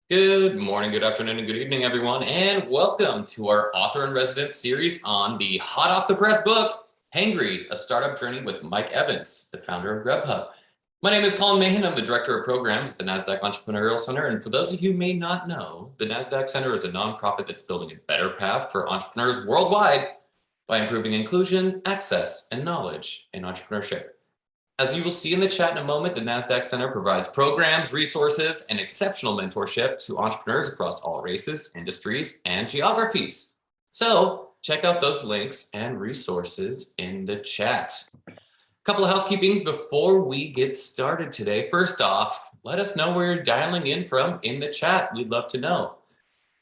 Good morning, good afternoon, and good evening, everyone, and welcome to our author-in-residence series on the hot-off-the-press book, Hangry, A Startup Journey with Mike Evans, the founder of GrubHub. My name is Colin Mahan. I'm the Director of Programs at the NASDAQ Entrepreneurial Center, and for those of you who may not know, the NASDAQ Center is a nonprofit that's building a better path for entrepreneurs worldwide by improving inclusion, access, and knowledge in entrepreneurship. As you will see in the chat in a moment, the NASDAQ Center provides programs, resources, and exceptional mentorship to entrepreneurs across all races, industries, and geographies. So check out those links and resources in the chat. A couple of housekeepings before we get started today. First off, let us know where you're dialing in from in the chat. We'd love to know.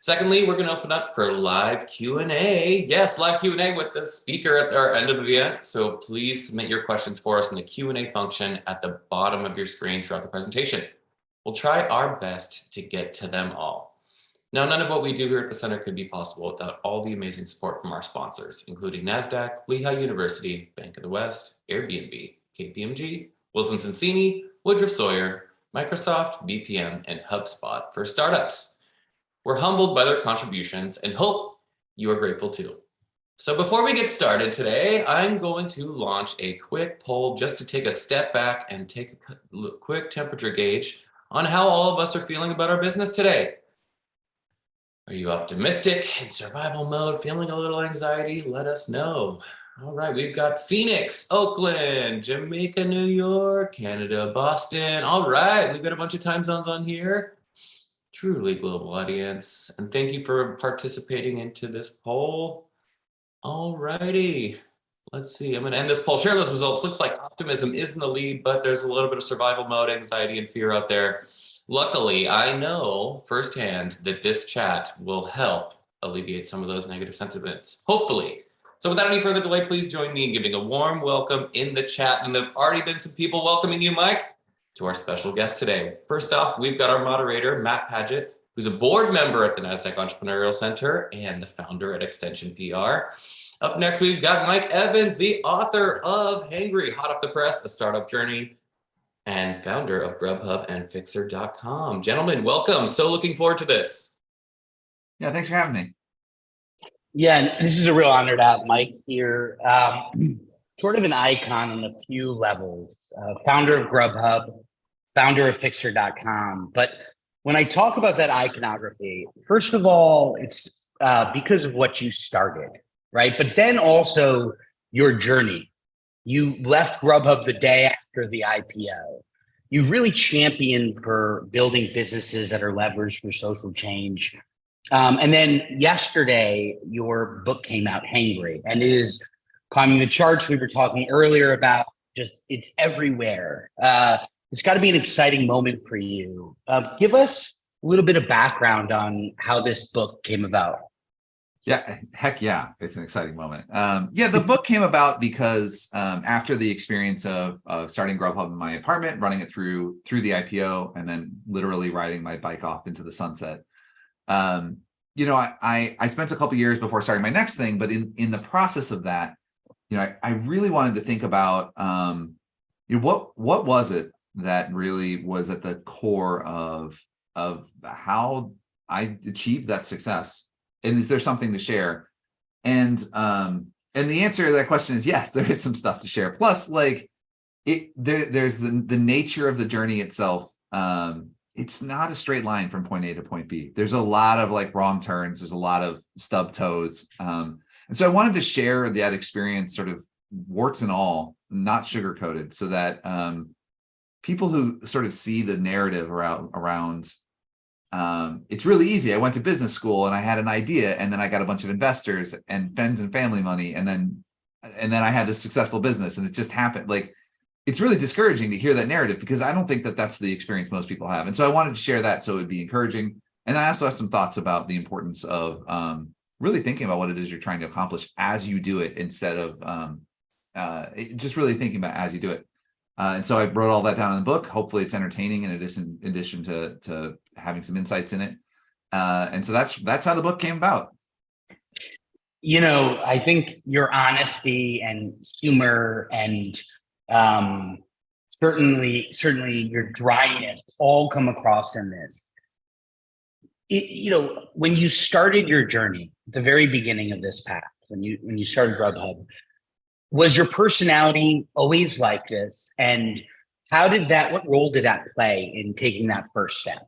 Secondly, we're going to open up for live Q&A. Yes, live Q&A with the speaker at our end of the event. So please submit your questions for us in the Q&A function at the bottom of your screen throughout the presentation. We'll try our best to get to them all. Now, none of what we do here at the center could be possible without all the amazing support from our sponsors, including NASDAQ, Lehigh University, Bank of the West, Airbnb, KPMG, Wilson Sonsini, Woodruff Sawyer, Microsoft, BPM, and HubSpot for startups. We're humbled by their contributions and hope you are grateful too. So before we get started today, I'm going to launch a quick poll just to take a step back and take a quick temperature gauge on how all of us are feeling about our business today. Are you optimistic, in survival mode, feeling a little anxiety? Let us know. All right, we've got Phoenix, Oakland, Jamaica, New York, Canada, Boston. All right, we've got a bunch of time zones on here. Truly global audience, and thank you for participating into this poll. All righty, let's see. I'm going to end this poll. Share those results. Looks like optimism is in the lead, but there's a little bit of survival mode, anxiety, and fear out there. Luckily, I know firsthand that this chat will help alleviate some of those negative sentiments, hopefully. So without any further delay, please join me in giving a warm welcome in the chat. And there've already been some people welcoming you, Mike, to our special guest today. First off, we've got our moderator, Matt Paget, who's a board member at the NASDAQ Entrepreneurial Center and the founder at Extension PR. Up next, we've got Mike Evans, the author of Hangry, Hot Off the Press, A Startup Journey, and founder of GrubHub and Fixer.com. Gentlemen, welcome. So looking forward to this. Yeah, thanks for having me. Yeah, and this is a real honor to have Mike here. Sort of an icon on a few levels, founder of GrubHub, founder of Fixer.com. But when I talk about that iconography, first of all, it's because of what you started, right? But then also your journey. You left GrubHub the day after the IPO. You really championed for building businesses that are leveraged for social change. And then yesterday, your book came out, Hangry, and it is climbing the charts. We were talking earlier about it's everywhere. It's got to be an exciting moment for you. Give us a little bit of background on how this book came about. Yeah, heck yeah, it's an exciting moment. Yeah, the book came about because after the experience of starting GrubHub in my apartment, running it through the IPO, and then literally riding my bike off into the sunset. I spent a couple years before starting my next thing, but in the process of that, I really wanted to think about what was it that really was at the core of how I achieved that success, and is there something to share? And the answer to that question is yes, there is some stuff to share. Plus, there's the nature of the journey itself. It's not a straight line from point A to point B. There's a lot of wrong turns. There's a lot of stub toes. And so I wanted to share that experience, sort of warts and all, not sugarcoated, so that people who sort of see the narrative around it's really easy. I went to business school and I had an idea, and then I got a bunch of investors and friends and family money, and then I had this successful business, and it just happened. It's really discouraging to hear that narrative, because I don't think that that's the experience most people have. And so I wanted to share that so it would be encouraging. And I also have some thoughts about the importance of really thinking about what it is you're trying to accomplish as you do it, instead of just really thinking about as you do it. And so I wrote all that down in the book. Hopefully it's entertaining in addition to having some insights in it. And so that's how the book came about. I think your honesty and humor and certainly your dryness all come across in this. When you started your journey, at the very beginning of this path, when you started GrubHub, was your personality always like this? And what role did that play in taking that first step?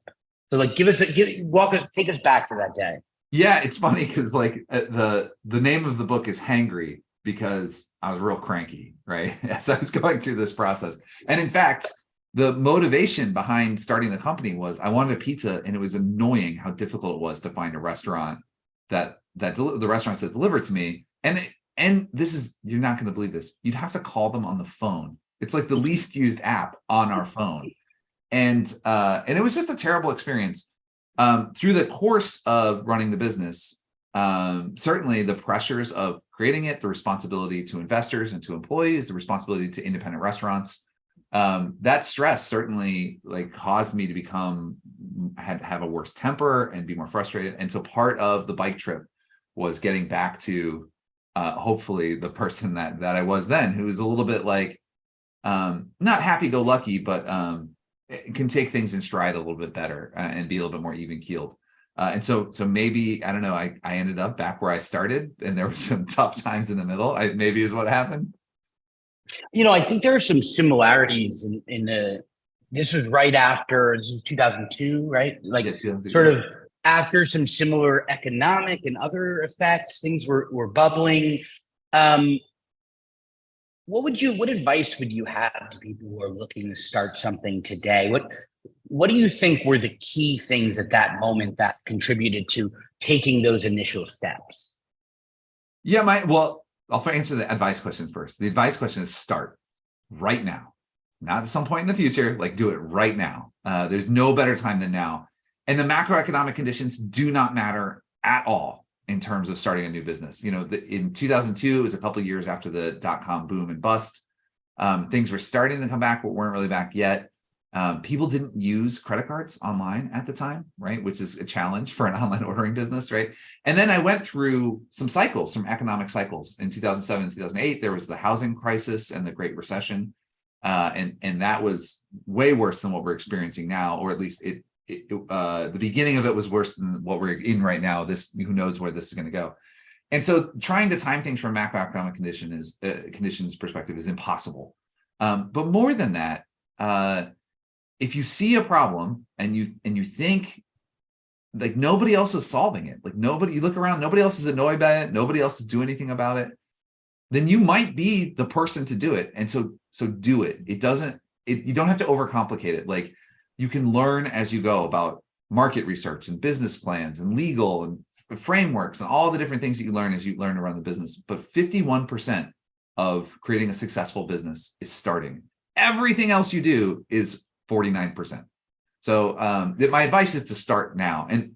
So like, take us back to that day. Yeah, it's funny because like the name of the book is Hangry because I was real cranky, right? As I was going through this process. And in fact, the motivation behind starting the company was I wanted a pizza, and it was annoying how difficult it was to find a restaurant the restaurants that delivered to me. And this is, you're not going to believe this, you'd have to call them on the phone. It's like the least used app on our phone. And it was just a terrible experience. Through the course of running the business, certainly the pressures of creating it, the responsibility to investors and to employees, the responsibility to independent restaurants, that stress certainly like caused me to have a worse temper and be more frustrated. And so part of the bike trip was getting back to hopefully the person that I was then, who was a little bit like not happy-go-lucky, but can take things in stride a little bit better and be a little bit more even-keeled. And so maybe, I don't know, I ended up back where I started, and there were some tough times in the middle, maybe is what happened. I think there are some similarities this was right after, this was 2002, right? Like sort of after some similar economic and other effects, things were bubbling. What advice would you have to people who are looking to start something today? What do you think were the key things at that moment that contributed to taking those initial steps? Yeah, I'll answer the advice question first. The advice question is start right now, not at some point in the future, like do it right now. There's no better time than now. And the macroeconomic conditions do not matter at all in terms of starting a new business. In 2002, it was a couple of years after the dot-com boom and bust. Things were starting to come back, but weren't really back yet. People didn't use credit cards online at the time, right? Which is a challenge for an online ordering business, right? And then I went through some economic cycles. In 2007 and 2008, there was the housing crisis and the Great Recession. And that was way worse than what we're experiencing now, or at least the beginning of it was worse than what we're in right now. Who knows where this is going to go. And so trying to time things from macroeconomic conditions perspective is impossible. But more than that, if you see a problem and you think like nobody else is solving it, like you look around, nobody else is annoyed by it, nobody else is doing anything about it, then you might be the person to do it. And so do it. You don't have to overcomplicate it. Like you can learn as you go about market research and business plans and legal and frameworks and all the different things that you learn as you learn to run the business. But 51% of creating a successful business is starting. Everything else you do is 49%. So my advice is to start now. And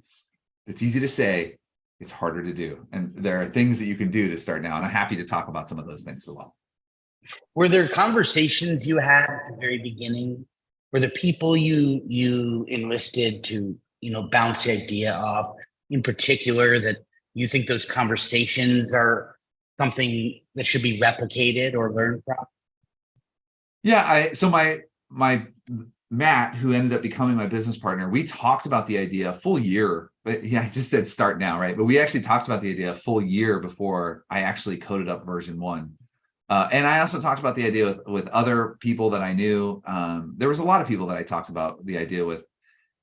it's easy to say, it's harder to do. And there are things that you can do to start now. And I'm happy to talk about some of those things as well. Were there conversations you had at the very beginning? Were the people you enlisted to, bounce the idea off in particular that you think those conversations are something that should be replicated or learned from? Yeah, so my Matt, who ended up becoming my business partner, we talked about the idea a full year. But yeah, I just said start now, right? But we actually talked about the idea a full year before I actually coded up version 1. And I also talked about the idea with other people that I knew. There was a lot of people that I talked about the idea with.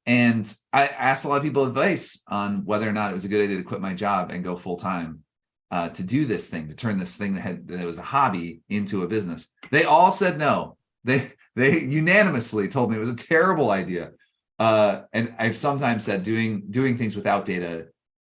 And I asked a lot of people advice on whether or not it was a good idea to quit my job and go full time to do this thing, to turn this thing that was a hobby into a business. They all said no. They unanimously told me it was a terrible idea. And I've sometimes said doing things without data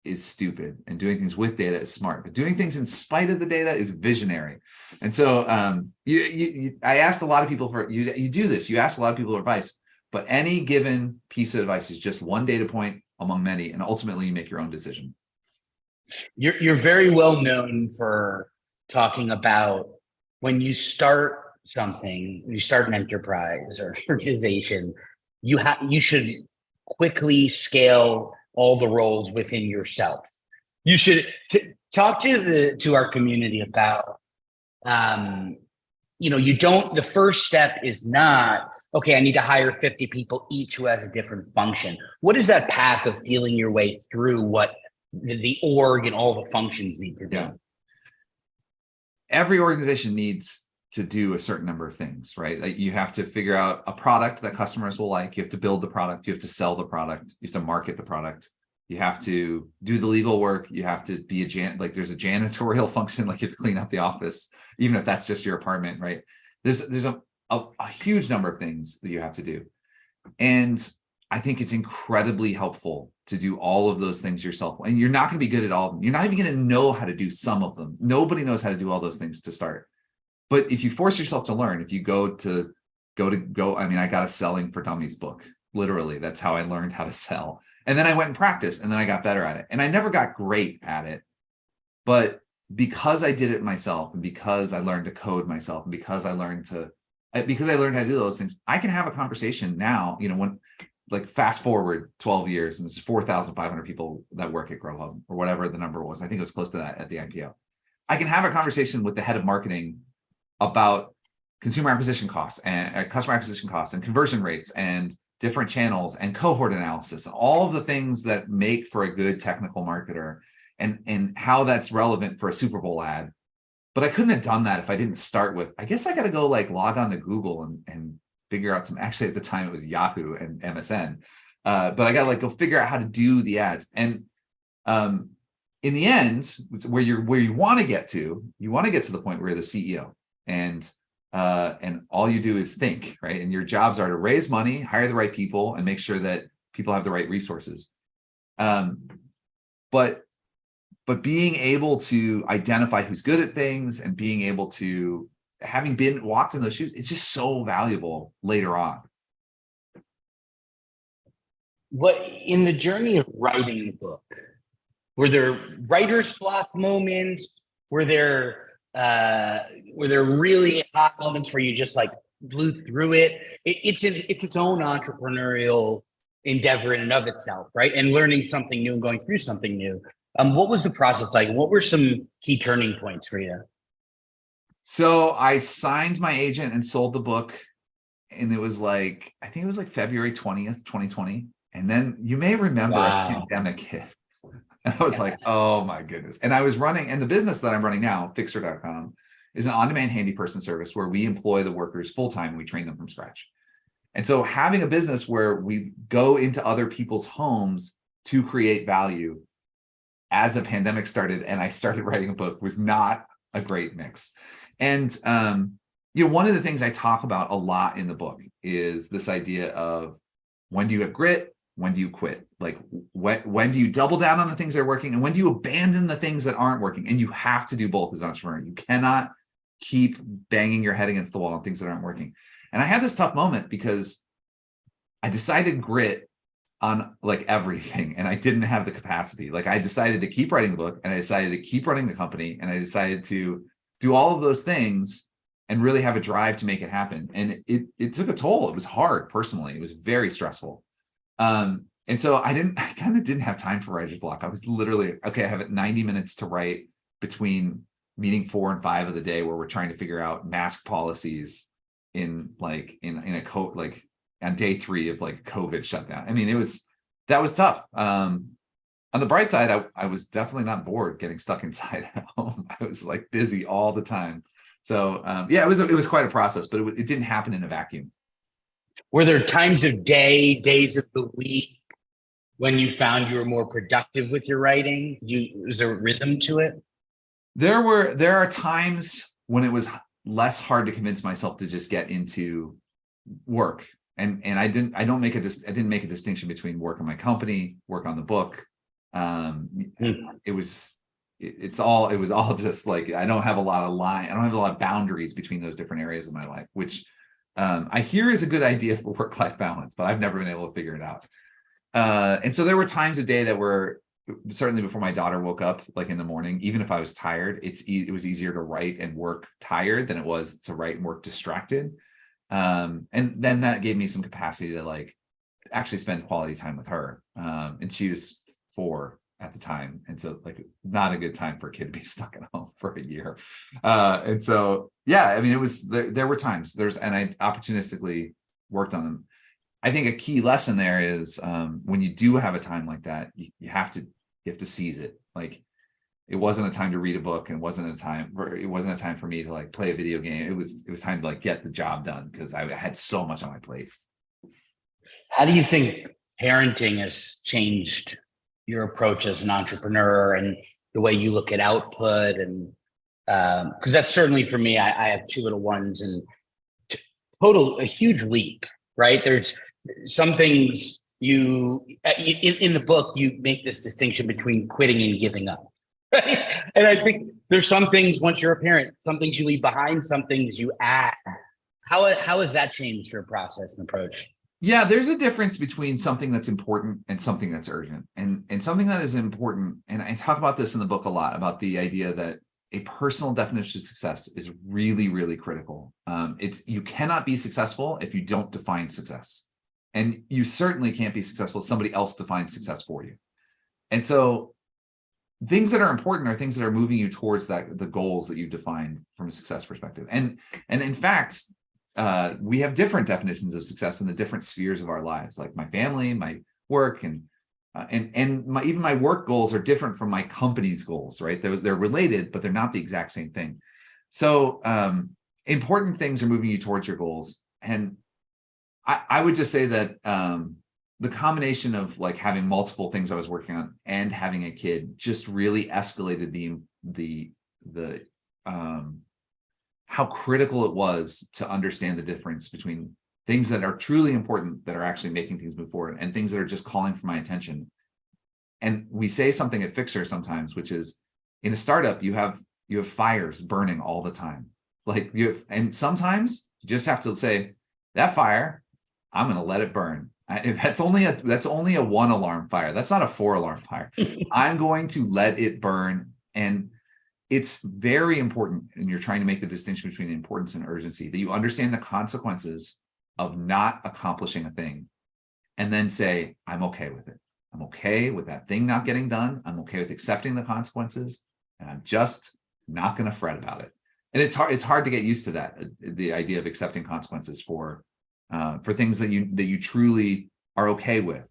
is stupid and doing things with data is smart, but doing things in spite of the data is visionary. And so I asked a lot of people you do this, you ask a lot of people for advice, but any given piece of advice is just one data point among many, and ultimately you make your own decision. You're very well known for talking about when you start something, you start an enterprise or organization, you should quickly scale all the roles within yourself. You should talk to our community about the first step is not, okay, I need to hire 50 people, each who has a different function. What is that path of feeling your way through what the org and all the functions need to do? Yeah. Every organization needs to do a certain number of things, right? Like you have to figure out a product that customers will like. You have to build the product. You have to sell the product. You have to market the product. You have to do the legal work. You have to be there's a janitorial function, like you have to clean up the office, even if that's just your apartment, right? There's a huge number of things that you have to do. And I think it's incredibly helpful to do all of those things yourself. And you're not going to be good at all of them. You're not even going to know how to do some of them. Nobody knows how to do all those things to start. But if you force yourself to learn, if you go, I mean, I got a Selling for Dummies book. Literally, that's how I learned how to sell. And then I went and practiced, and then I got better at it. And I never got great at it. But because I did it myself, and because I learned to code myself, and because I learned how to do those things, I can have a conversation now, when like fast forward 12 years, and there's 4,500 people that work at GrubHub, or whatever the number was. I think it was close to that at the IPO. I can have a conversation with the head of marketing about consumer acquisition costs and customer acquisition costs and conversion rates and different channels and cohort analysis, and all of the things that make for a good technical marketer, and how that's relevant for a Super Bowl ad. But I couldn't have done that if I didn't start with, I guess I got to go log on to Google and figure out actually at the time it was Yahoo and MSN. But I got to go figure out how to do the ads. And in the end, where you want to get to, the point where you're the CEO, and all you do is think, right? And your jobs are to raise money, hire the right people, and make sure that people have the right resources. But being able to identify who's good at things, and being able to, having been walked in those shoes, it's just so valuable later on. What, in the journey of writing the book, were there writer's block moments? Were there really hot moments where you just blew through it? It's its own entrepreneurial endeavor in and of itself, right? And learning something new and going through something new. What was the process like? What were some key turning points for you? So I signed my agent and sold the book, and it was I think it was February 20th, 2020. And then you may remember a pandemic hit. And I was like, oh my goodness. And I was running, and the business that I'm running now, Fixer.com, is an on-demand handy person service where we employ the workers full-time and we train them from scratch. And so having a business where we go into other people's homes to create value, as the pandemic started and I started writing a book, was not a great mix. And one of the things I talk about a lot in the book is this idea of, when do you have grit? When do you quit? When do you double down on the things that are working, and when do you abandon the things that aren't working? And you have to do both as an entrepreneur. You cannot keep banging your head against the wall on things that aren't working. And I had this tough moment because I decided grit on everything, and I didn't have the capacity. I decided to keep writing the book, and I decided to keep running the company, and I decided to do all of those things and really have a drive to make it happen. And it took a toll. It was hard personally. It was very stressful. And so I kind of didn't have time for writer's block. I was literally, okay, I have 90 minutes to write between meeting 4 and 5 of the day, where we're trying to figure out mask policies in on day 3 of COVID shutdown. I mean, that was tough. On the bright side, I was definitely not bored getting stuck inside at home. I was busy all the time. So it was quite a process, but it didn't happen in a vacuum. Were there times of days of the week when you found you were more productive with your writing? Was there a rhythm to it? There are times when it was less hard to convince myself to just get into work. And I didn't make a distinction between work on my company, work on the book. It was all just I don't have a lot of boundaries between those different areas of my life, which I hear is a good idea for work-life balance, but I've never been able to figure it out. And so there were times of day that were, certainly before my daughter woke up, in the morning, even if I was tired, it was easier to write and work tired than it was to write and work distracted. And then that gave me some capacity to actually spend quality time with her. And she was 4 at the time. And so like not a good time for a kid to be stuck at home for a year. And so, yeah, I mean, it was, there were times and I opportunistically worked on them. I think a key lesson there is when you do have a time like that, you have to seize it. Like it wasn't a time to read a book, and it wasn't a time for me to like play a video game. It was time to like get the job done because I had so much on my plate. How do you think parenting has changed your approach as an entrepreneur and the way you look at output? And because that's certainly for me, I have two little ones, and a huge leap, right? There's some things in the book, you make this distinction between quitting and giving up. Right? And I think there's some things, once you're a parent, some things you leave behind, some things you add. How has that changed your process and approach? Yeah, there's a difference between something that's important and something that's urgent. And something that is important, and I talk about this in the book a lot, about the idea that a personal definition of success is really, really critical. You cannot be successful if you don't define success. And you certainly can't be successful if somebody else defines success for you. And so things that are important are things that are moving you towards the goals that you've defined from a success perspective. And in fact, we have different definitions of success in the different spheres of our lives, like my family, my work, and even my work goals are different from my company's goals, right? They're related, but they're not the exact same thing. So important things are moving you towards your goals. And I would just say that the combination of like having multiple things I was working on and having a kid just really escalated the how critical it was to understand the difference between things that are truly important, that are actually making things move forward, and things that are just calling for my attention. And we say something at Fixer sometimes, which is, in a startup, you have fires burning all the time. Like and sometimes you just have to say, that fire, I'm going to let it burn. That's only a 1 alarm fire. That's not a 4 alarm fire. I'm going to let it burn. And it's very important, and you're trying to make the distinction between importance and urgency, that you understand the consequences of not accomplishing a thing, and then say, I'm okay with it. I'm okay with that thing not getting done. I'm okay with accepting the consequences, and I'm just not going to fret about it. And it's hard to get used to that, the idea of accepting consequences for things that you truly are okay with,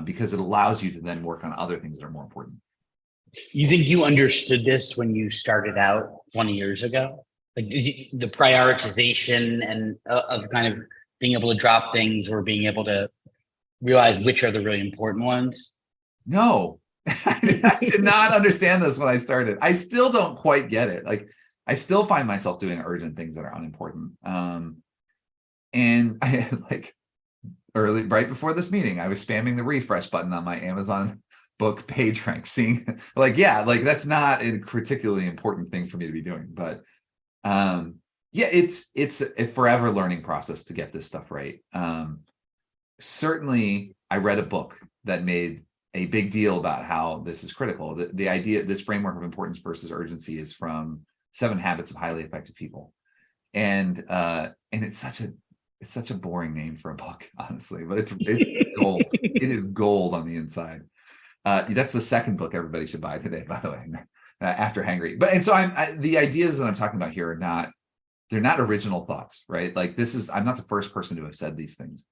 because it allows you to then work on other things that are more important. You think you understood this when you started out 20 years ago? Like the prioritization and of kind of being able to drop things, or being able to realize which are the really important ones? No, I did not understand this when I started. I still don't quite get it. Like I still find myself doing urgent things that are unimportant. And I like right before this meeting, I was spamming the refresh button on my Amazon book page rank, seeing like, yeah, like that's not a particularly important thing for me to be doing. But yeah, it's a forever learning process to get this stuff right. Certainly, I read a book that made a big deal about how this is critical. The idea, this framework of importance versus urgency, is from 7 Habits of Highly Effective People. And it's such a boring name for a book, honestly, but it's gold. It is gold on the inside. That's the second book everybody should buy today, by the way, after Hangry. But and so the ideas that I'm talking about here they're not original thoughts, right? Like I'm not the first person to have said these things,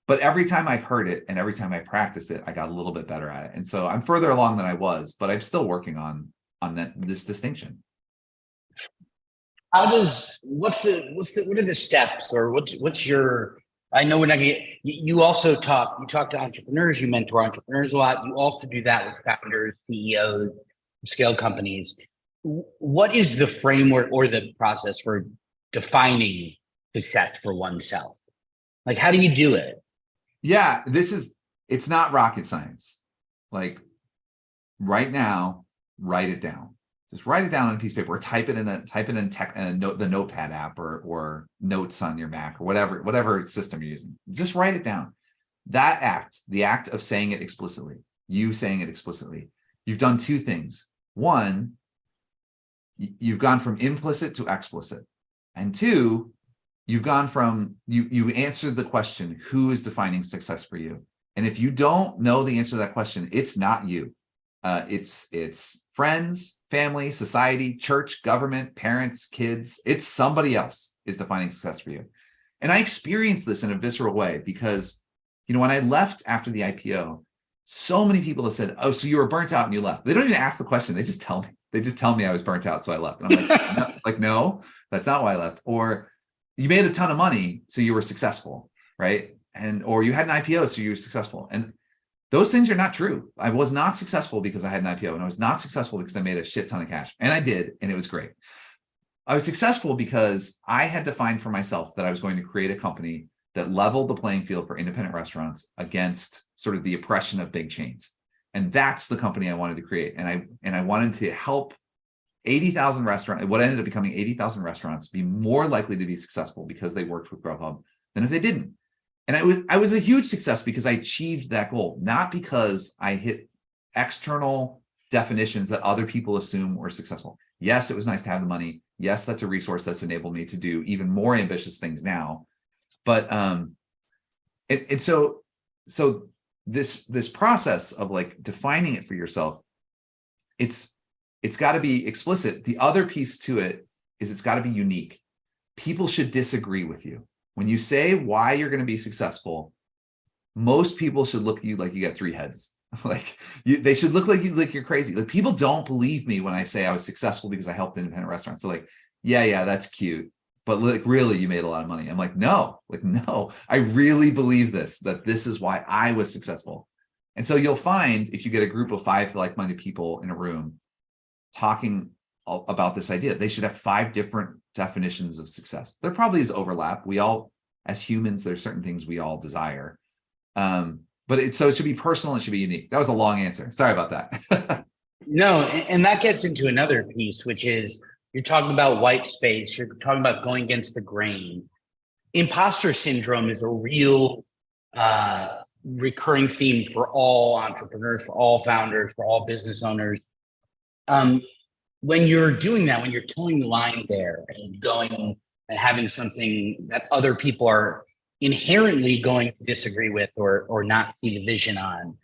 but every time I heard it and every time I practiced it, I got a little bit better at it. And so I'm further along than I was, but I'm still working on this distinction. What are the steps, or what's your, I know we're not gonna, you also talk to entrepreneurs, you mentor entrepreneurs a lot. You also do that with founders, CEOs, scale companies. What is the framework or the process for defining success for oneself? Like, how do you do it? Yeah, it's not rocket science. Like right now, write it down. Just write it down on a piece of paper, or type it in the Notepad app, or notes on your Mac, or whatever system you're using. Just write it down. That act, the act of saying it explicitly, you saying it explicitly, you've done 2 things. 1, you've gone from implicit to explicit, and 2, you've gone from you answered the question, who is defining success for you? And if you don't know the answer to that question, it's not you. It's friends, family, society, church, government, parents, kids. It's somebody else is defining success for you. And I experienced this in a visceral way because, when I left after the IPO, so many people have said, "Oh, so you were burnt out and you left." They don't even ask the question. They just tell me. They just tell me I was burnt out, so I left. And I'm like, no, that's not why I left. Or you made a ton of money, so you were successful, right? Or you had an IPO, so you were successful. And those things are not true. I was not successful because I had an IPO, and I was not successful because I made a shit ton of cash. And I did, and it was great. I was successful because I had defined for myself that I was going to create a company that leveled the playing field for independent restaurants against sort of the oppression of big chains. And that's the company I wanted to create. And I wanted to help 80,000 restaurants, what ended up becoming 80,000 restaurants, be more likely to be successful because they worked with GrubHub than if they didn't. And I was a huge success because I achieved that goal, not because I hit external definitions that other people assume were successful. Yes, it was nice to have the money. Yes, that's a resource that's enabled me to do even more ambitious things now. But so this process of like defining it for yourself, it's got to be explicit. The other piece to it is it's got to be unique. People should disagree with you. When you say why you're going to be successful, most people should look at you like you got three heads. They should look like you're crazy. Like, people don't believe me when I say I was successful because I helped independent restaurants. So like, yeah, that's cute, but like, really, you made a lot of money. I'm like, no, I really believe that this is why I was successful. And so you'll find if you get a group of 5 like-minded people in a room talking about this idea, they should have 5 different definitions of success. There probably is overlap. We all, as humans, there's certain things we all desire. But it should be personal. It should be unique. That was a long answer. Sorry about that. No, and that gets into another piece, which is you're talking about white space. You're talking about going against the grain. Imposter syndrome is a real recurring theme for all entrepreneurs, for all founders, for all business owners. When you're doing that, when you're towing the line there and going and having something that other people are inherently going to disagree with or not see the vision on,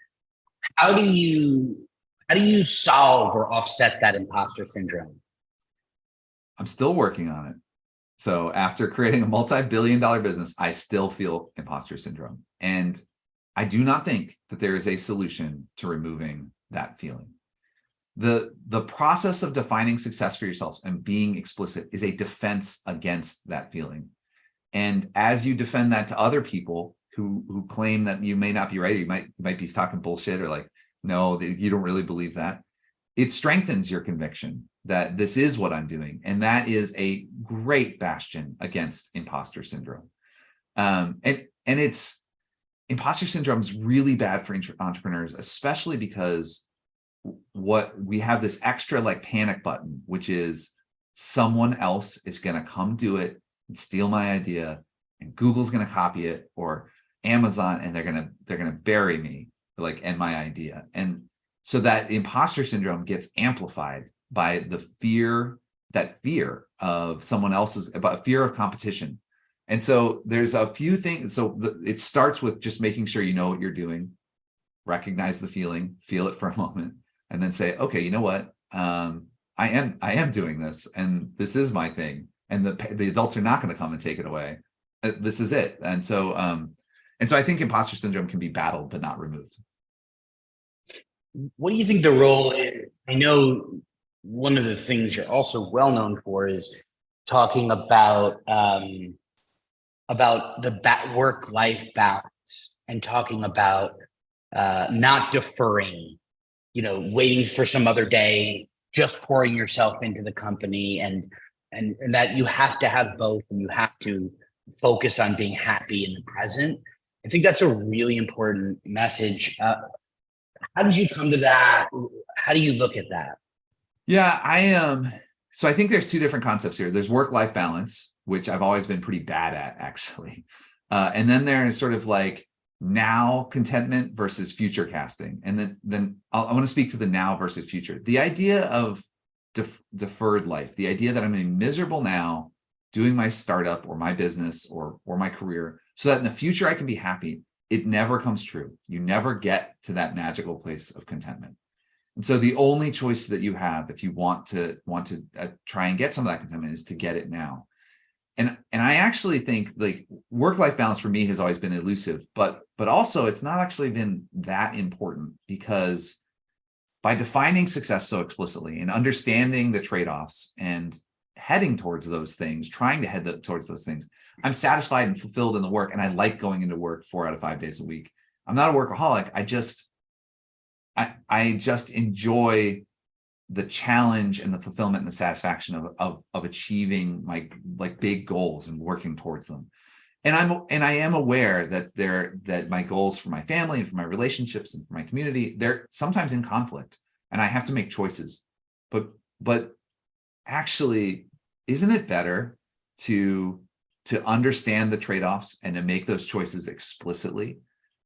how do you solve or offset that imposter syndrome? I'm still working on it. So after creating a multi-billion-dollar business, I still feel imposter syndrome. And I do not think that there is a solution to removing that feeling. The process of defining success for yourselves and being explicit is a defense against that feeling. And as you defend that to other people who claim that you may not be right, you might be talking bullshit or like, no, you don't really believe that, it strengthens your conviction that this is what I'm doing. And that is a great bastion against imposter syndrome. And it's imposter syndrome is really bad for entrepreneurs, especially because what we have this extra like panic button, which is someone else is going to come do it and steal my idea, and Google's going to copy it, or Amazon, and they're going to bury me and my idea. And so that imposter syndrome gets amplified by the fear of someone else's, about fear of competition. And so there's a few things. So it starts with just making sure you know what you're doing, recognize the feeling, feel it for a moment, and then say, okay, you know what? I am doing this, and this is my thing. And the adults are not going to come and take it away. This is it. And so I think imposter syndrome can be battled, but not removed. What do you think the role is? I know one of the things you're also well known for is talking about the work-life balance, and talking about not deferring, waiting for some other day, just pouring yourself into the company, and that you have to have both, and you have to focus on being happy in the present. I think that's a really important message. How did you come to that? How do you look at that? Yeah, so I think there's 2 different concepts here. There's work-life balance, which I've always been pretty bad at, actually. And then there's sort of like now contentment versus future casting. And then I want to speak to the now versus future. The idea of deferred life, the idea that I'm going to be miserable now doing my startup or my business or my career, so that in the future I can be happy. It never comes true. You never get to that magical place of contentment. And so the only choice that you have, if you want to try and get some of that contentment, is to get it now. And I actually think like work-life balance for me has always been elusive, but also it's not actually been that important, because by defining success so explicitly and understanding the trade-offs and heading towards those things, trying to head towards those things, I'm satisfied and fulfilled in the work, and I like going into work 4 out of 5 days a week. I'm not a workaholic. I just enjoy the challenge and the fulfillment and the satisfaction of achieving my like big goals and working towards them. And I am aware that my goals for my family and for my relationships and for my community, they're sometimes in conflict, and I have to make choices. But actually, isn't it better to understand the trade-offs and to make those choices explicitly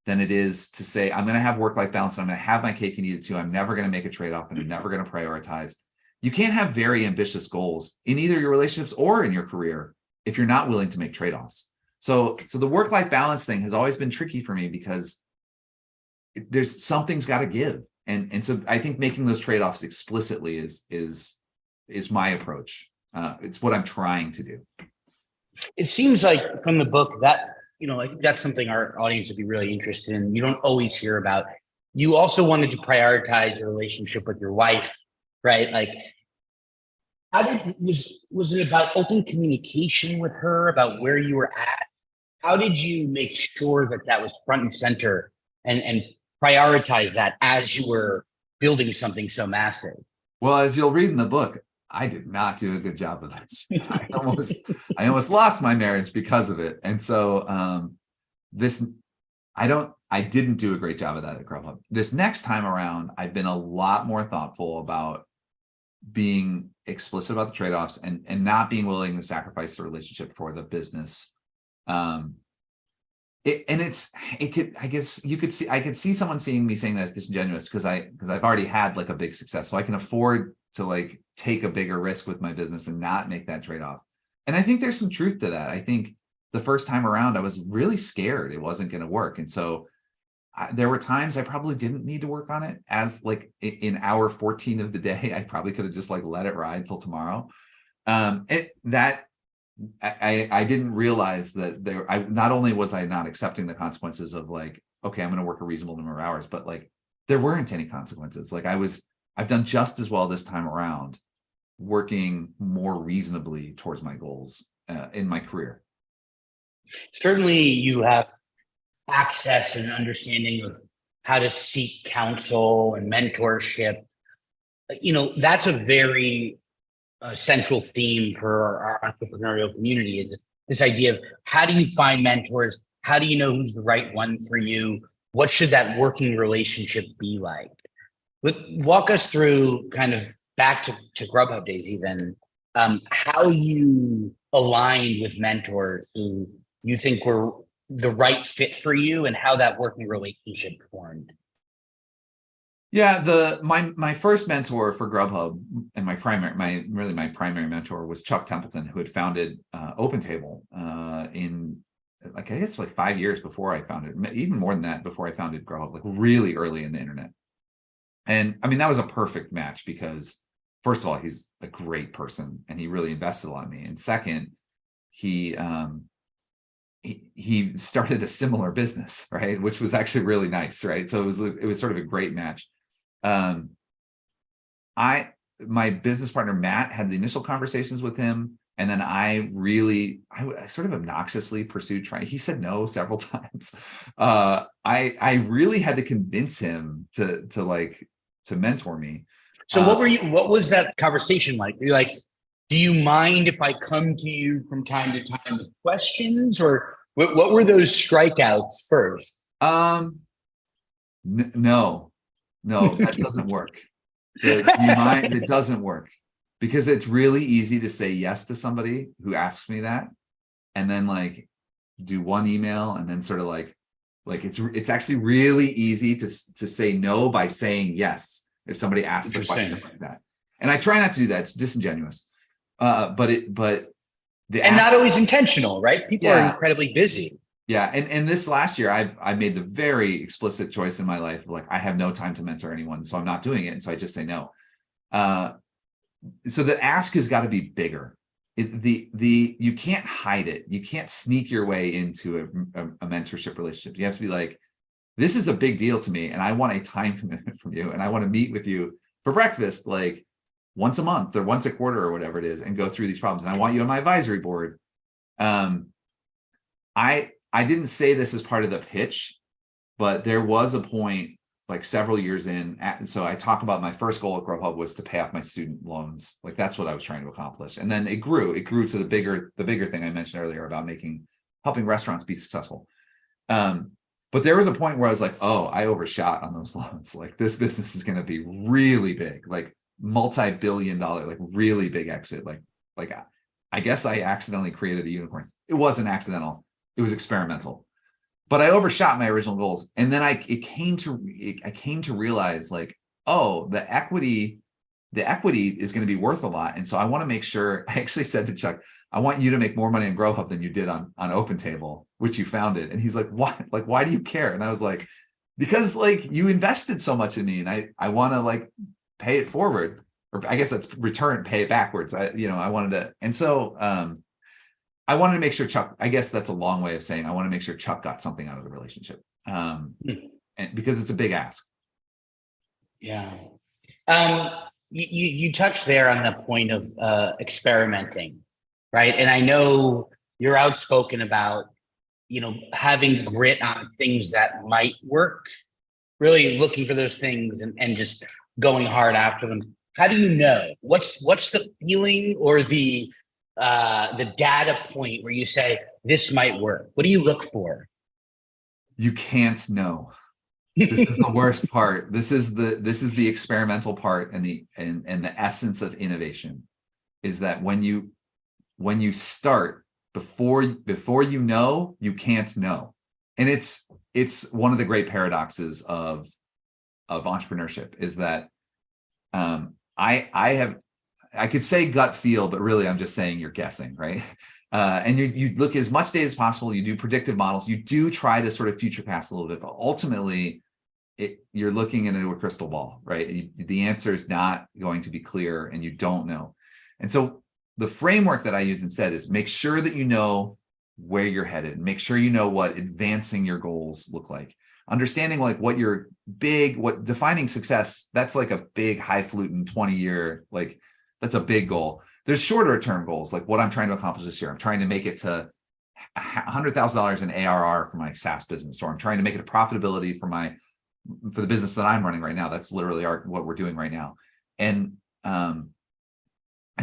than it is to say, I'm going to have work-life balance, and I'm going to have my cake and eat it too. I'm never going to make a trade-off, and I'm never going to prioritize. You can't have very ambitious goals in either your relationships or in your career if you're not willing to make trade-offs. So the work-life balance thing has always been tricky for me, because there's something's got to give. And so I think making those trade-offs explicitly is my approach. It's what I'm trying to do. It seems like from the book that, I think that's something our audience would be really interested in. You don't always hear about. You also wanted to prioritize your relationship with your wife, right? Like, was it about open communication with her about where you were at? How did you make sure that was front and center and prioritize that as you were building something so massive? Well, as you'll read in the book, I did not do a good job of this. I almost lost my marriage because of it. And so I didn't do a great job of that at GrubHub. This next time around, I've been a lot more thoughtful about being explicit about the trade-offs and not being willing to sacrifice the relationship for the business. I could see someone seeing me saying that as disingenuous because I've already had like a big success, so I can afford to like take a bigger risk with my business and not make that trade-off. And I think there's some truth to that. I think the first time around I was really scared it wasn't going to work, and so there were times I probably didn't need to work on it. As like in hour 14 of the day, I probably could have just like let it ride till tomorrow. I didn't realize that not only was I not accepting the consequences of like, okay, I'm going to work a reasonable number of hours, but like there weren't any consequences. Like I've done just as well this time around, working more reasonably towards my goals in my career. Certainly you have access and understanding of how to seek counsel and mentorship. That's a very central theme for our entrepreneurial community, is this idea of how do you find mentors? How do you know who's the right one for you? What should that working relationship be like? Walk us through kind of back to GrubHub days, even how you aligned with mentors who you think were the right fit for you and how that working relationship formed. Yeah, my first mentor for GrubHub and my primary mentor was Chuck Templeton, who had founded OpenTable in like I guess like 5 years before I founded, even more than that, before I founded GrubHub, like really early in the internet. And I mean, that was a perfect match because first of all, he's a great person and he really invested a lot in me. And second, he started a similar business, right? Which was actually really nice, right? So it was sort of a great match. My business partner, Matt, had the initial conversations with him. And then I sort of obnoxiously pursued trying. He said no several times. I really had to convince him to mentor me. So what was that conversation like? You're like, do you mind if I come to you from time to time with questions, or what were those strikeouts first? No, that doesn't work. It doesn't work because it's really easy to say yes to somebody who asks me that, and then like do one email and then sort of like it's actually really easy to say no by saying yes if somebody asks a question like that. And I try not to do that. It's disingenuous. Not always intentional, right? People are incredibly busy. Yeah. And this last year, I made the very explicit choice in my life, like I have no time to mentor anyone, so I'm not doing it. And so I just say no. So the ask has got to be bigger. You can't hide it. You can't sneak your way into a mentorship relationship. You have to be like, this is a big deal to me, and I want a time commitment from you, and I want to meet with you for breakfast, like once a month or once a quarter or whatever it is, and go through these problems. And I want you on my advisory board. I didn't say this as part of the pitch, but there was a point like several years in. So I talk about my first goal at GrubHub was to pay off my student loans. Like that's what I was trying to accomplish. And then it grew to the bigger thing I mentioned earlier about helping restaurants be successful. But there was a point where I was like, oh, I overshot on those loans. Like this business is going to be really big, like multi-billion-dollar, like really big exit. Like I guess I accidentally created a unicorn. It wasn't accidental. It was experimental, but I overshot my original goals. And then I came to realize like, oh, the equity is going to be worth a lot. And so I want to make sure. I actually said to Chuck, I want you to make more money in GrubHub than you did on OpenTable, which you founded. And he's like, what? Like, why do you care? And I was like, because like you invested so much in me, and I want to like pay it forward, or I guess that's pay it backwards. I wanted to, and so I wanted to make sure Chuck, I guess that's a long way of saying I want to make sure Chuck got something out of the relationship. And because it's a big ask. Yeah. You touched there on the point of experimenting, right? And I know you're outspoken about, having grit on things that might work, really looking for those things and just going hard after them. How do you know? What's the feeling or the data point where you say this might work? What do you look for? You can't know. This is the worst part. This is the experimental part, and the essence of innovation is that when you start, before you know, you can't know. And it's one of the great paradoxes of entrepreneurship is that I could say gut feel, but really I'm just saying you're guessing, right? And you look as much data as possible. You do predictive models. You do try to sort of future cast a little bit, but ultimately you're looking into a crystal ball, right? The answer is not going to be clear, and you don't know. And so the framework that I use instead is make sure that you know where you're headed. Make sure you know what advancing your goals look like. Understanding like what defining success, that's like a big highfalutin 20-year, like that's a big goal. There's shorter term goals, like what I'm trying to accomplish this year. I'm trying to make it to $100,000 in ARR for my SaaS business, or I'm trying to make it a profitability for the business that I'm running right now. That's literally what we're doing right now. And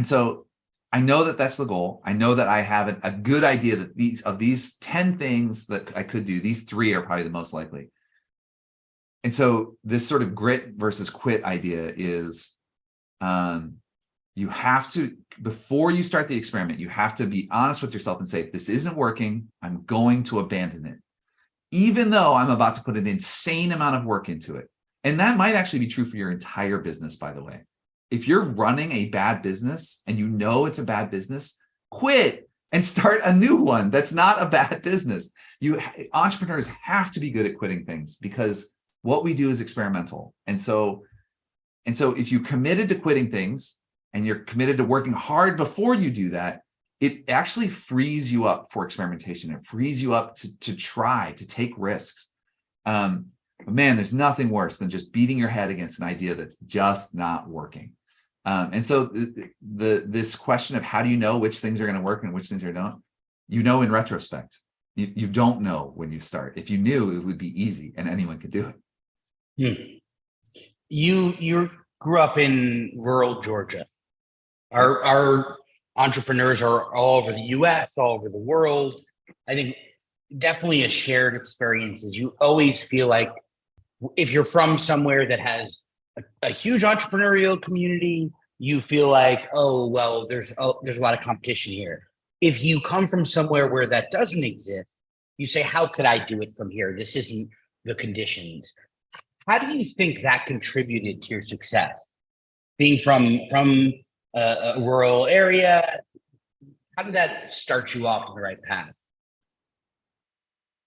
so I know that that's the goal. I know that I have a good idea that these 10 things that I could do, these 3 are probably the most likely. And so this sort of grit versus quit idea is you have to, before you start the experiment, you have to be honest with yourself and say, if this isn't working, I'm going to abandon it, even though I'm about to put an insane amount of work into it. And that might actually be true for your entire business, by the way. If you're running a bad business and you know it's a bad business, quit and start a new one that's not a bad business. Entrepreneurs have to be good at quitting things, because what we do is experimental. And so if you committed to quitting things and you're committed to working hard before you do that, it actually frees you up for experimentation. It frees you up to try, to take risks. But man, there's nothing worse than just beating your head against an idea that's just not working. And so this question of how do you know which things are going to work and which things are not, in retrospect. You don't know when you start. If you knew, it would be easy and anyone could do it. You grew up in rural Georgia. Our entrepreneurs are all over the US, all over the world. I think definitely a shared experience is you always feel like if you're from somewhere that has a huge entrepreneurial community, you feel like, oh, well, there's a lot of competition here. If you come from somewhere where that doesn't exist, you say, how could I do it from here? This isn't the conditions. How do you think that contributed to your success? Being from a rural area, how did that start you off on the right path?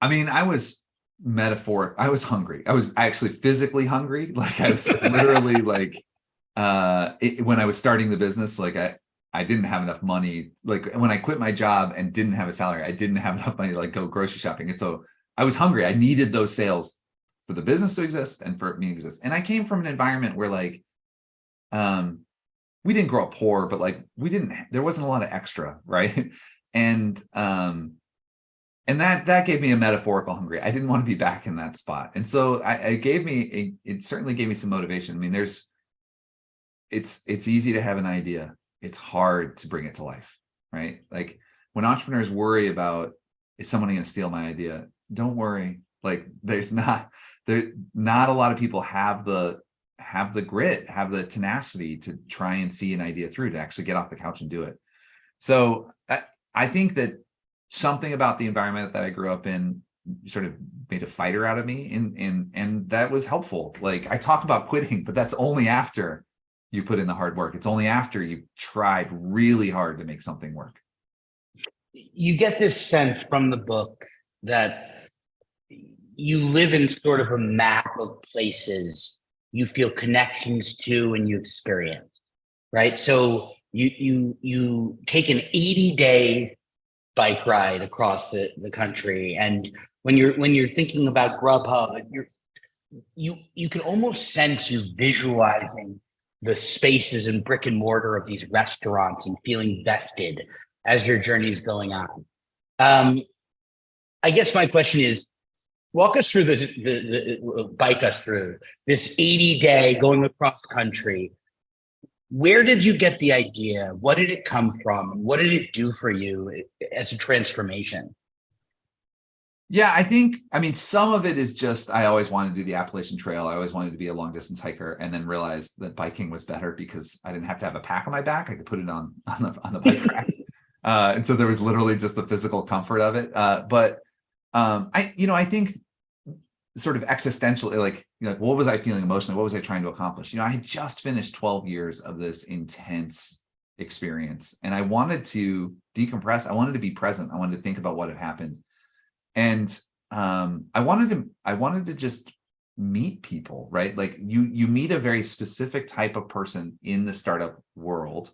I mean, I was metaphoric. I was hungry. I was actually physically hungry. Like I was literally like, when I was starting the business, like I didn't have enough money. Like when I quit my job and didn't have a salary, I didn't have enough money to like go grocery shopping. And so I was hungry. I needed those sales for the business to exist and for me to exist. And I came from an environment where like, we didn't grow up poor, but like there wasn't a lot of extra, right? And that gave me a metaphorical hungry. I didn't want to be back in that spot. And so it certainly gave me some motivation. I mean, it's easy to have an idea. It's hard to bring it to life, right? Like when entrepreneurs worry about, is someone going to steal my idea? Don't worry. Like not a lot of people have the grit, have the tenacity to try and see an idea through, to actually get off the couch and do it. So I think that something about the environment that I grew up in sort of made a fighter out of me, and that was helpful. Like I talk about quitting, but that's only after you put in the hard work. It's only after you tried really hard to make something work. You get this sense from the book that you live in sort of a map of places you feel connections to and you experience, right? So you take an 80-day bike ride across the country, and when you're thinking about GrubHub, you can almost sense you visualizing the spaces and brick and mortar of these restaurants and feeling vested as your journey is going on. I guess my question is, walk us through bike us through this 80-day going across country. Where did you get the idea? What did it come from? What did it do for you as a transformation? Yeah, I mean, some of it is just, I always wanted to do the Appalachian Trail. I always wanted to be a long distance hiker, and then realized that biking was better because I didn't have to have a pack on my back. I could put it on the bike rack. And so there was literally just the physical comfort of it. But I think sort of existentially, like what was I feeling emotionally? What was I trying to accomplish? I had just finished 12 years of this intense experience, and I wanted to decompress. I wanted to be present. I wanted to think about what had happened. And I wanted to just meet people, right? Like you meet a very specific type of person in the startup world,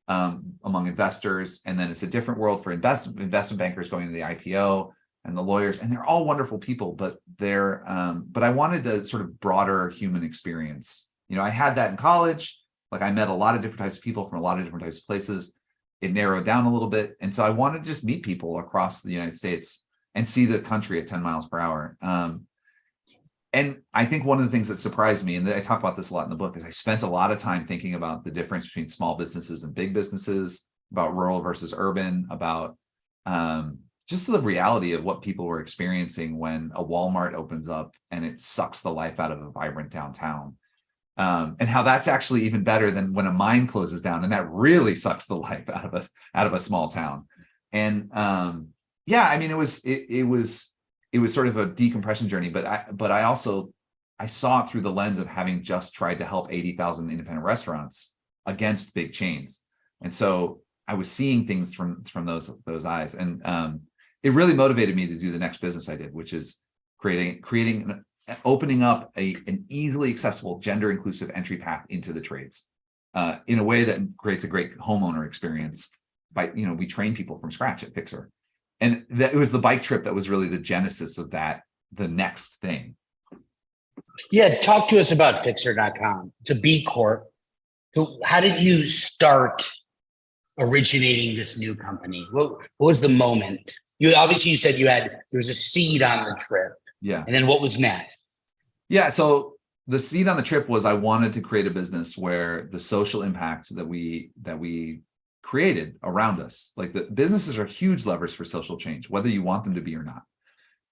among investors, and then it's a different world for investment bankers going to the IPO and the lawyers, and they're all wonderful people, but but I wanted the sort of broader human experience. I had that in college. Like I met a lot of different types of people from a lot of different types of places. It narrowed down a little bit, and so I wanted to just meet people across the United States and see the country at 10 miles per hour. And I think one of the things that surprised me, and I talk about this a lot in the book, is I spent a lot of time thinking about the difference between small businesses and big businesses, about rural versus urban, about just the reality of what people were experiencing when a Walmart opens up and it sucks the life out of a vibrant downtown. And how that's actually even better than when a mine closes down, and that really sucks the life out of a small town. And yeah, I mean, it was sort of a decompression journey, but I saw it through the lens of having just tried to help 80,000 independent restaurants against big chains. And so I was seeing things from those eyes. And it really motivated me to do the next business I did, which is opening up an easily accessible, gender inclusive entry path into the trades, in a way that creates a great homeowner experience. We train people from scratch at Fixer. And that it was the bike trip that was really the genesis of that, the next thing. Yeah, talk to us about Fixer.com. It's a B Corp. So how did you start originating this new company? What was the moment? You said there was a seed on the trip. Yeah. And then what was next? Yeah. So the seed on the trip was, I wanted to create a business where the social impact that we created around us, like the businesses are huge levers for social change, whether you want them to be or not.